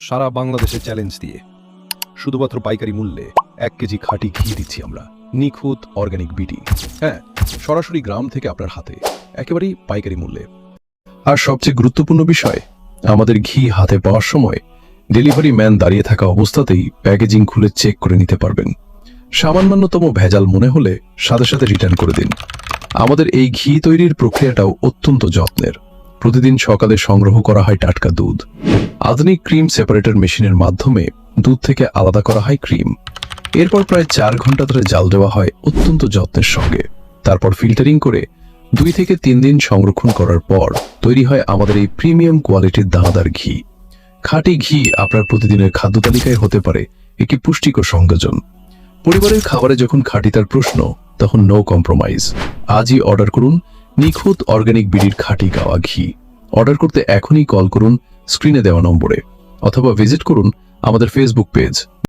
সারা বাংলাদেশে চ্যালেঞ্জ দিয়ে শুধুমাত্র পাইকারি মূল্যে 1 কেজি খাঁটি ঘি দিচ্ছি আমরা, নিখুঁত অর্গানিক বিডি। হ্যাঁ, সরাসরি গ্রাম থেকে আপনার হাতে, একেবারেই পাইকারি মূল্যে। আর সবচেয়ে গুরুত্বপূর্ণ বিষয়, আমাদের ঘি হাতে পাওয়ার সময় ডেলিভারি ম্যান দাঁড়িয়ে থাকা অবস্থাতেই প্যাকেজিং খুলে চেক করে নিতে পারবেন। সামান্যতম ভেজাল মনে হলে সাথে সাথে রিটার্ন করে দিন। আমাদের এই ঘি তৈরির প্রক্রিয়াটাও অত্যন্ত যত্নের। প্রতিদিন সকালে সংগ্রহ করা হয় টাটকা দুধ। আধুনিক ক্রিম সেপারেটর মেশিনের মাধ্যমে দুধ থেকে আলাদা করা হয় ক্রিম। এরপর প্রায় 4 ঘন্টা ধরে জাল দেওয়া হয় অত্যন্ত যত্নের সঙ্গে। তারপর ফিল্টারিং করে 2 থেকে 3 দিন সংরক্ষণ করার পর তৈরি হয় আমাদের এই প্রিমিয়াম কোয়ালিটির দানাদার ঘি। খাঁটি ঘি আপনার প্রতিদিনের খাদ্য তালিকায় হতে পারে একটি পুষ্টিকর সংযোজন। পরিবারের খাবারে যখন খাঁটিতার প্রশ্ন, তখন নো কম্প্রোমাইজ। আজই অর্ডার করুন নিখুঁত অর্গানিক বিডির খাঁটি গাওয়া ঘি। অর্ডার করতে এখনই কল করুন স্ক্রিনে দেওয়া নম্বরে, অথবা ভিজিট করুন আমাদের ফেসবুক পেজ